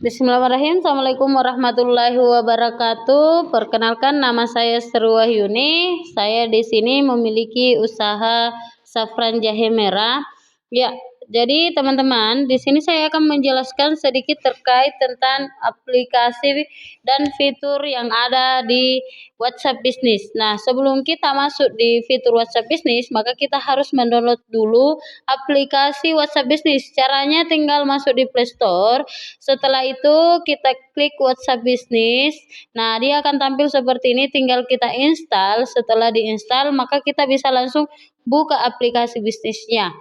Bismillahirrahmanirrahim. Assalamualaikum warahmatullahi wabarakatuh. Perkenalkan, nama saya Seru Wahyuni. Saya di sini memiliki usaha Safran Jahe Merah. Ya, jadi teman-teman, di sini saya akan menjelaskan sedikit terkait tentang aplikasi dan fitur yang ada di WhatsApp Business. Nah, sebelum kita masuk di fitur WhatsApp Business, maka kita harus mendownload dulu aplikasi WhatsApp Business. Caranya tinggal masuk di Play Store. Setelah itu kita klik WhatsApp Business. Nah, dia akan tampil seperti ini, tinggal kita install. Setelah diinstal, maka kita bisa langsung buka aplikasi bisnisnya.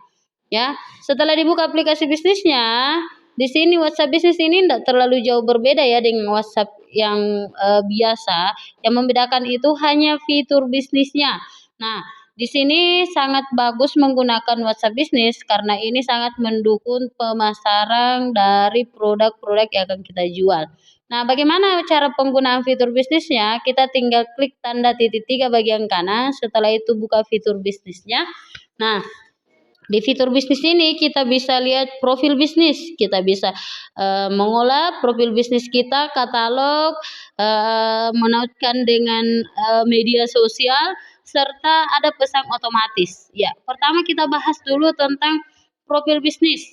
Ya, setelah dibuka aplikasi bisnisnya, di sini WhatsApp Business ini tidak terlalu jauh berbeda ya dengan WhatsApp yang biasa. Yang membedakan itu hanya fitur bisnisnya. Nah, di sini sangat bagus menggunakan WhatsApp Business karena ini sangat mendukung pemasaran dari produk-produk yang akan kita jual. Nah, bagaimana cara penggunaan fitur bisnisnya? Kita tinggal klik tanda titik 3 bagian kanan. Setelah itu buka fitur bisnisnya. Nah, di fitur bisnis ini kita bisa lihat profil bisnis, kita bisa mengolah profil bisnis kita, katalog, menautkan dengan media sosial, serta ada pesan otomatis. Ya, pertama kita bahas dulu tentang profil bisnis.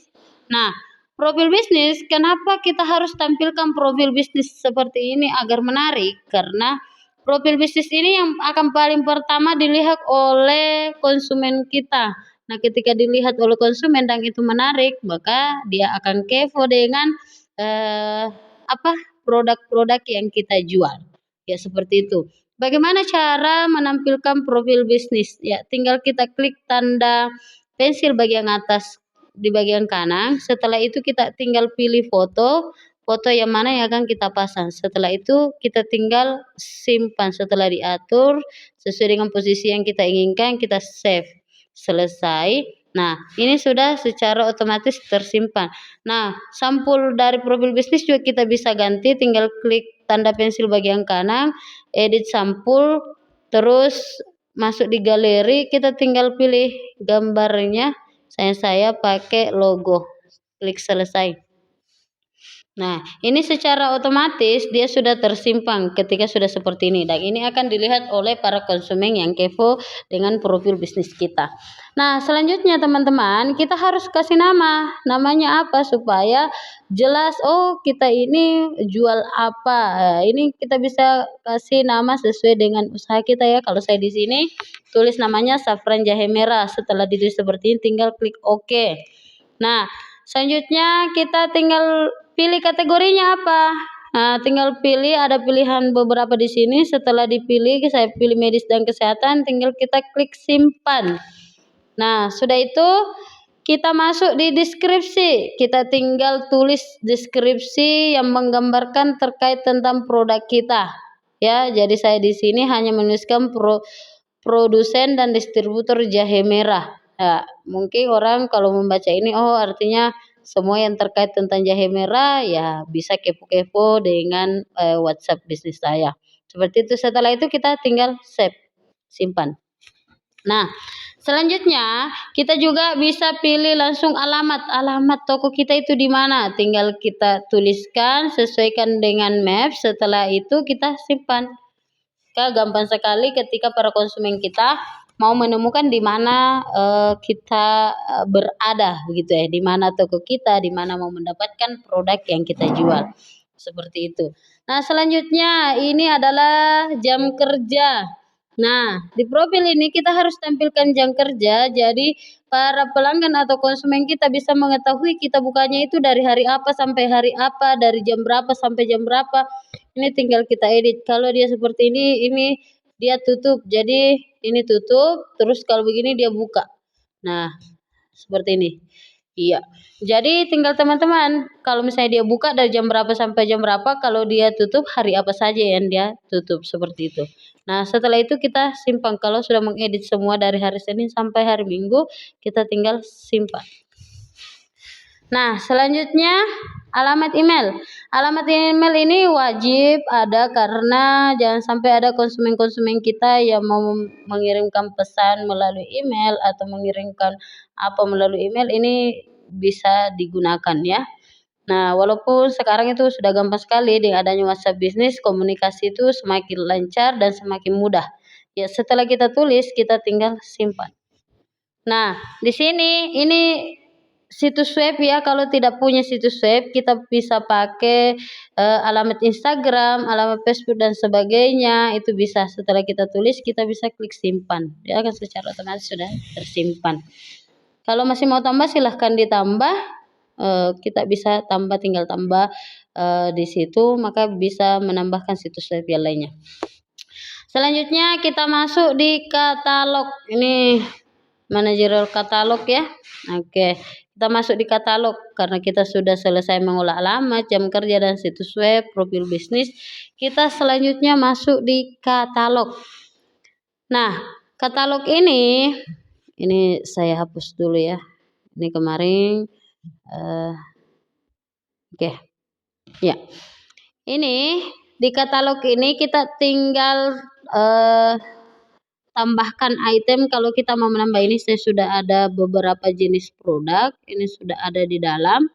Nah, profil bisnis, kenapa kita harus tampilkan profil bisnis seperti ini agar menarik? Karena profil bisnis ini yang akan paling pertama dilihat oleh konsumen kita. Nah, ketika dilihat oleh konsumen dan itu menarik, maka dia akan kepo dengan produk-produk yang kita jual. Ya, seperti itu. Bagaimana cara menampilkan profil bisnis? Ya, tinggal kita klik tanda pensil bagian atas di bagian kanan. Setelah itu kita tinggal pilih foto yang mana yang akan kita pasang. Setelah itu kita tinggal simpan. Setelah diatur sesuai dengan posisi yang kita inginkan, kita save. Selesai. Nah, ini sudah secara otomatis tersimpan. Nah, sampul dari profil bisnis juga kita bisa ganti, tinggal klik tanda pensil bagian kanan, edit sampul, terus masuk di galeri, kita tinggal pilih gambarnya. Saya pakai logo. Klik selesai. Nah, ini secara otomatis dia sudah tersimpan ketika sudah seperti ini, dan ini akan dilihat oleh para konsumen yang kepo dengan profil bisnis kita. Nah, selanjutnya teman-teman, kita harus kasih nama. Namanya apa supaya jelas, oh kita ini jual apa. Ini kita bisa kasih nama sesuai dengan usaha kita ya. Kalau saya di sini tulis namanya Safran Jahe Merah. Setelah ditulis seperti ini tinggal klik OK. Nah, selanjutnya kita tinggal pilih kategorinya apa. Nah, tinggal pilih, ada pilihan beberapa di sini. Setelah dipilih, saya pilih medis dan kesehatan, tinggal kita klik simpan. Nah, sudah itu kita masuk di deskripsi. Kita tinggal tulis deskripsi yang menggambarkan terkait tentang produk kita. Ya, jadi saya di sini hanya menuliskan produsen dan distributor jahe merah. Ya, mungkin orang kalau membaca ini, oh artinya semua yang terkait tentang jahe merah, ya bisa kepo-kepo dengan WhatsApp bisnis saya. Seperti itu. Setelah itu kita tinggal save, simpan. Nah, selanjutnya kita juga bisa pilih langsung alamat toko kita itu di mana. Tinggal kita tuliskan, sesuaikan dengan map. Setelah itu kita simpan. Gampang sekali ketika para konsumen kita mau menemukan di mana kita berada, begitu ya, di mana toko kita, di mana mau mendapatkan produk yang kita jual, seperti itu. Nah, selanjutnya ini adalah jam kerja. Nah, di profil ini kita harus tampilkan jam kerja, jadi para pelanggan atau konsumen kita bisa mengetahui kita bukanya itu dari hari apa sampai hari apa, dari jam berapa sampai jam berapa. Ini tinggal kita edit. Kalau dia seperti ini dia tutup. Jadi ini tutup, terus kalau begini dia buka. Nah, seperti ini. Iya. Jadi tinggal teman-teman, kalau misalnya dia buka dari jam berapa sampai jam berapa, kalau dia tutup hari apa saja yang dia tutup, seperti itu. Nah, setelah itu kita simpan. Kalau sudah mengedit semua dari hari Senin sampai hari Minggu, kita tinggal simpan. Nah, selanjutnya alamat email. Alamat email ini wajib ada karena jangan sampai ada konsumen-konsumen kita yang mau mengirimkan pesan melalui email atau mengirimkan apa melalui email, ini bisa digunakan ya. Nah, walaupun sekarang itu sudah gampang sekali dengan adanya WhatsApp bisnis, komunikasi itu semakin lancar dan semakin mudah. Ya, setelah kita tulis, kita tinggal simpan. Nah, di sini ini situs web ya. Kalau tidak punya situs web, kita bisa pakai alamat Instagram, alamat Facebook dan sebagainya. Itu bisa. Setelah kita tulis, kita bisa klik simpan. Dia akan secara otomatis sudah tersimpan. Kalau masih mau tambah, silahkan ditambah. Kita bisa tambah, tinggal tambah di situ, maka bisa menambahkan situs web yang lainnya. Selanjutnya kita masuk di katalog. Ini manajerial katalog ya. Oke, kita masuk di katalog karena kita sudah selesai mengolah alamat, jam kerja dan situs web, profil bisnis. Kita selanjutnya masuk di katalog. Nah, katalog ini saya hapus dulu ya. Ini kemarin oke. Ya. Ini di katalog ini kita tinggal tambahkan item. Kalau kita mau menambah ini, saya sudah ada beberapa jenis produk, ini sudah ada di dalam.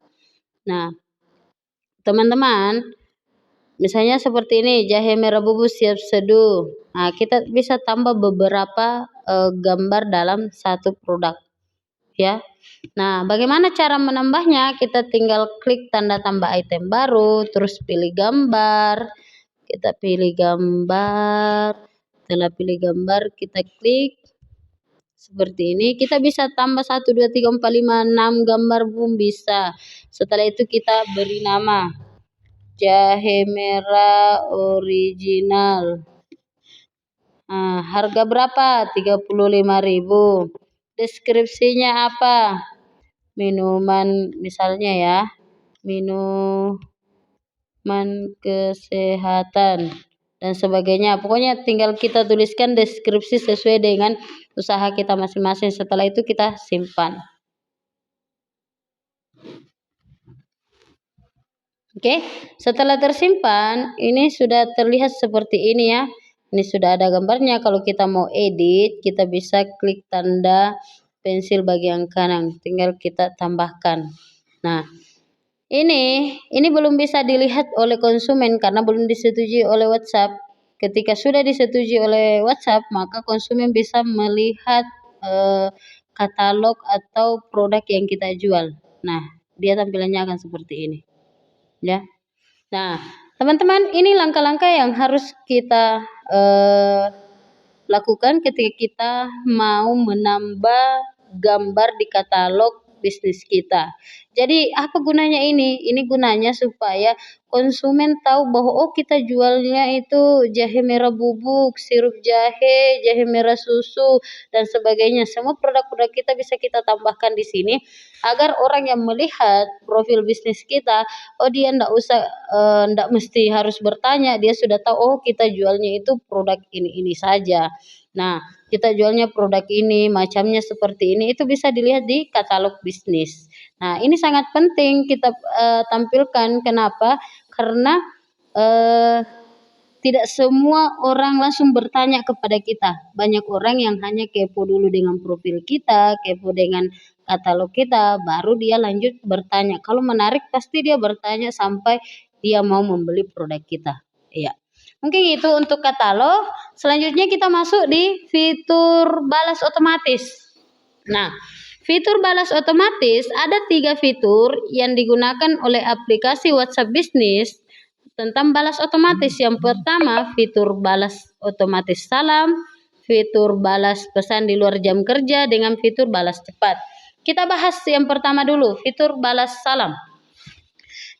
Nah, teman-teman, misalnya seperti ini, jahe merah bubuk siap seduh. Nah, kita bisa tambah beberapa gambar dalam satu produk ya. Nah, bagaimana cara menambahnya? Kita tinggal klik tanda tambah item baru, terus pilih gambar. Kita pilih gambar. Setelah pilih gambar, kita klik seperti ini. Kita bisa tambah 1, 2, 3, 4, 5, 6 gambar pun bisa. Setelah itu kita beri nama jahe merah original. Nah, harga berapa? 35.000. Deskripsinya apa? Minuman misalnya ya, minuman kesehatan dan sebagainya. Pokoknya tinggal kita tuliskan deskripsi sesuai dengan usaha kita masing-masing. Setelah itu kita simpan. Oke, setelah tersimpan, ini sudah terlihat seperti ini ya. Ini sudah ada gambarnya. Kalau kita mau edit, kita bisa klik tanda pensil bagian kanan. Tinggal kita tambahkan. Nah, ini belum bisa dilihat oleh konsumen karena belum disetujui oleh WhatsApp. Ketika sudah disetujui oleh WhatsApp, maka konsumen bisa melihat katalog atau produk yang kita jual. Nah, dia tampilannya akan seperti ini. Ya. Nah, teman-teman, ini langkah-langkah yang harus kita lakukan ketika kita mau menambah gambar di katalog bisnis kita. Jadi apa gunanya ini? Ini gunanya supaya konsumen tahu bahwa oh, kita jualnya itu jahe merah bubuk, sirup jahe, jahe merah susu dan sebagainya. Semua produk-produk kita bisa kita tambahkan di sini agar orang yang melihat profil bisnis kita, oh dia ndak mesti harus bertanya, dia sudah tahu oh kita jualnya itu produk ini saja. Nah, kita jualnya produk ini, macamnya seperti ini, itu bisa dilihat di katalog bisnis. Nah, ini sangat penting kita tampilkan. Kenapa? Karena tidak semua orang langsung bertanya kepada kita. Banyak orang yang hanya kepo dulu dengan profil kita, kepo dengan katalog kita, baru dia lanjut bertanya. Kalau menarik, pasti dia bertanya sampai dia mau membeli produk kita. Iya. Mungkin itu untuk katalog. Selanjutnya kita masuk di fitur balas otomatis. Nah, fitur balas otomatis ada 3 fitur yang digunakan oleh aplikasi WhatsApp Business tentang balas otomatis. Yang pertama, fitur balas otomatis salam, fitur balas pesan di luar jam kerja, dengan fitur balas cepat. Kita bahas yang pertama dulu, fitur balas salam.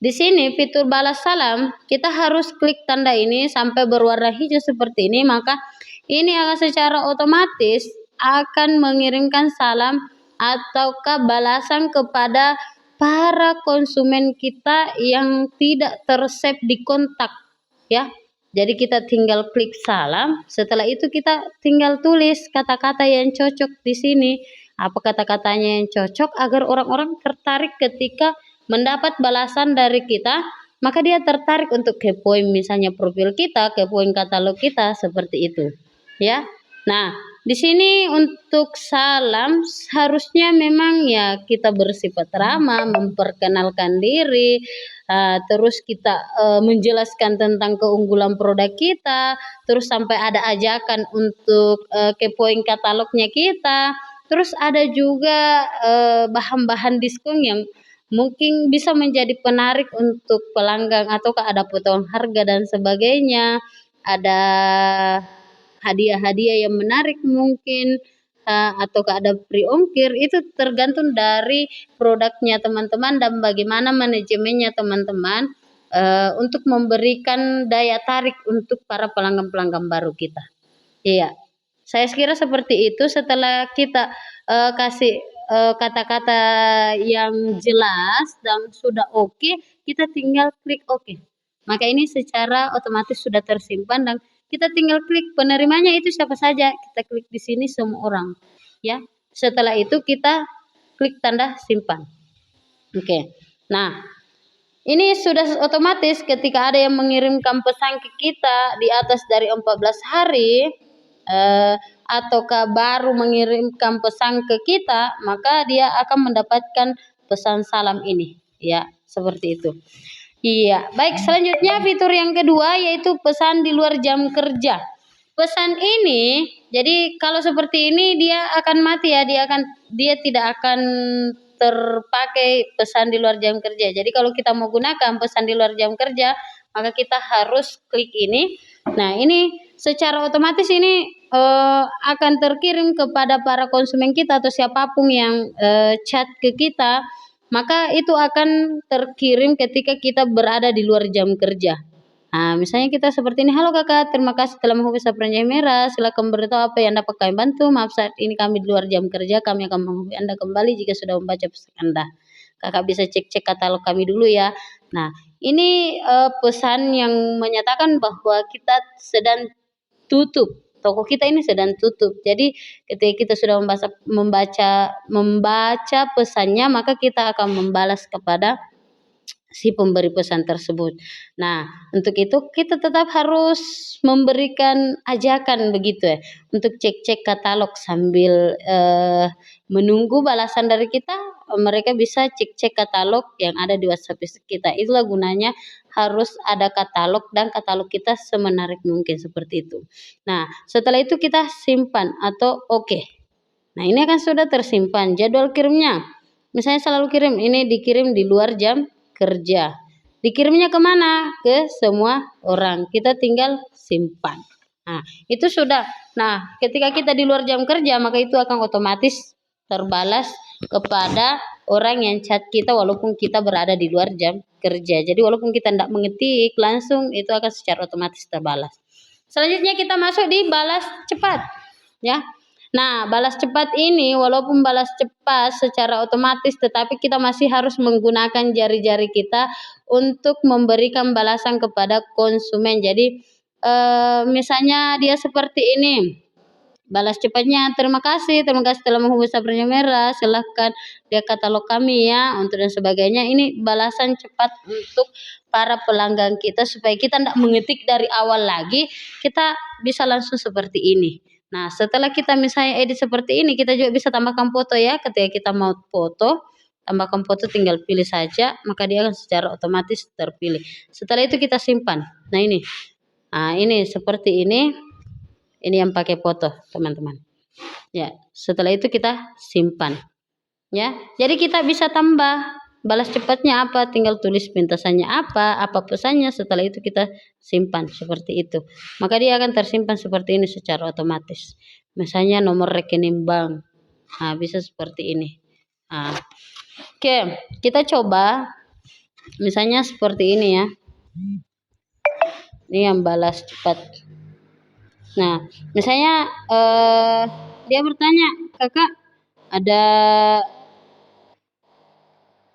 Di sini fitur balas salam, kita harus klik tanda ini sampai berwarna hijau seperti ini, maka ini akan secara otomatis akan mengirimkan salam ataukah balasan kepada para konsumen kita yang tidak tersave di kontak ya. Jadi kita tinggal klik salam, setelah itu kita tinggal tulis kata-kata yang cocok di sini. Apa kata-katanya yang cocok agar orang-orang tertarik ketika mendapat balasan dari kita, maka dia tertarik untuk kepoin misalnya profil kita, kepoin katalog kita, seperti itu. Ya. Nah, di sini untuk salam harusnya memang ya kita bersifat ramah, memperkenalkan diri, terus kita menjelaskan tentang keunggulan produk kita, terus sampai ada ajakan untuk kepoin katalognya kita, terus ada juga bahan-bahan diskon yang mungkin bisa menjadi penarik untuk pelanggan ataukah ada potongan harga dan sebagainya, ada hadiah-hadiah yang menarik mungkin, ataukah ada free ongkir, itu tergantung dari produknya teman-teman dan bagaimana manajemennya teman-teman, untuk memberikan daya tarik untuk para pelanggan-pelanggan baru kita. Iya, saya kira seperti itu setelah kita, kasih, kata-kata yang jelas dan sudah oke, kita tinggal klik oke. Maka ini secara otomatis sudah tersimpan dan kita tinggal klik penerimanya itu siapa saja, kita klik di sini semua orang, ya. Setelah itu kita klik tanda simpan. Oke. Nah, ini sudah otomatis ketika ada yang mengirimkan pesan ke kita di atas dari 14 hari, ataukah baru mengirimkan pesan ke kita, maka dia akan mendapatkan pesan salam ini, ya, seperti itu. Iya, baik, selanjutnya fitur yang kedua yaitu pesan di luar jam kerja. Pesan ini, jadi kalau seperti ini dia akan mati ya, dia tidak akan terpakai pesan di luar jam kerja. Jadi kalau kita mau gunakan pesan di luar jam kerja, maka kita harus klik ini. Nah, ini secara otomatis ini akan terkirim kepada para konsumen kita atau siapapun yang chat ke kita, maka itu akan terkirim ketika kita berada di luar jam kerja. Nah, misalnya kita seperti ini, "Halo Kakak, terima kasih telah menghubungi Sapranja Merah. Silakan beritahu apa yang dapat kami bantu. Maaf saat ini kami di luar jam kerja. Kami akan menghubungi Anda kembali jika sudah membaca pesan Anda. Kakak bisa cek-cek katalog kami dulu ya." Nah, ini pesan yang menyatakan bahwa kita sedang tutup. Toko kita ini sedang tutup. Jadi ketika kita sudah membaca pesannya, maka kita akan membalas kepada si pemberi pesan tersebut. Nah, untuk itu kita tetap harus memberikan ajakan begitu ya, untuk cek-cek katalog sambil menunggu balasan dari kita, mereka bisa cek-cek katalog yang ada di WhatsApp kita. Itulah gunanya harus ada katalog dan katalog kita semenarik mungkin seperti itu. Nah, setelah itu kita simpan atau oke. Nah, ini akan sudah tersimpan jadwal kirimnya. Misalnya selalu kirim, ini dikirim di luar jam kerja. Dikirimnya kemana? Ke semua orang. Kita tinggal simpan. Nah, itu sudah. Nah, ketika kita di luar jam kerja, maka itu akan otomatis terbalas kepada orang yang chat kita walaupun kita berada di luar jam kerja. Jadi walaupun kita tidak mengetik langsung, itu akan secara otomatis terbalas. Selanjutnya kita masuk di balas cepat, ya. Nah, balas cepat ini walaupun balas cepat secara otomatis, tetapi kita masih harus menggunakan jari-jari kita untuk memberikan balasan kepada konsumen. Jadi, misalnya dia seperti ini, balas cepatnya, terima kasih telah menghubungi Sapranja Merah, silahkan lihat katalog kami ya, untuk dan sebagainya. Ini balasan cepat untuk para pelanggan kita supaya kita tidak mengetik dari awal lagi, kita bisa langsung seperti ini. Nah, setelah kita misalnya edit seperti ini, kita juga bisa tambahkan foto ya. Ketika kita mau foto, tambahkan foto, tinggal pilih saja, maka dia akan secara otomatis terpilih. Setelah itu kita simpan. Nah, ini. Nah, ini seperti ini. Ini yang pakai foto, teman-teman. Ya, setelah itu kita simpan. Ya, jadi kita bisa tambah balas cepatnya apa, tinggal tulis pintasannya apa pesannya, setelah itu kita simpan seperti itu. Maka dia akan tersimpan seperti ini secara otomatis. Misalnya nomor rekening bank. Nah, bisa seperti ini. Nah, oke, kita coba misalnya seperti ini ya. Ini yang balas cepat. Nah, misalnya dia bertanya, "Kakak, ada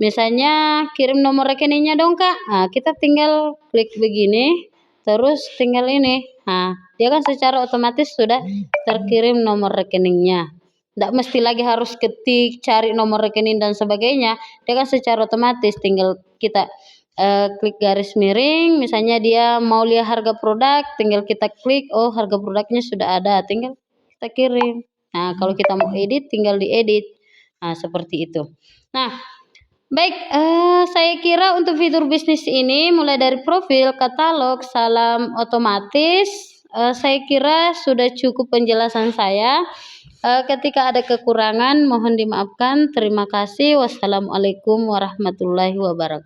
misalnya kirim nomor rekeningnya dong Kak." Nah, kita tinggal klik begini, terus tinggal ini. Nah, dia kan secara otomatis sudah terkirim nomor rekeningnya. Tidak mesti lagi harus ketik, cari nomor rekening dan sebagainya. Dia kan secara otomatis tinggal kita klik garis miring, misalnya dia mau lihat harga produk, tinggal kita klik, oh harga produknya sudah ada, tinggal kita kirim. Nah, kalau kita mau edit tinggal diedit. Nah, seperti itu. Nah, baik, saya kira untuk fitur bisnis ini mulai dari profil, katalog, salam otomatis, saya kira sudah cukup penjelasan saya. Ketika ada kekurangan mohon dimaafkan. Terima kasih. Wassalamualaikum warahmatullahi wabarakatuh.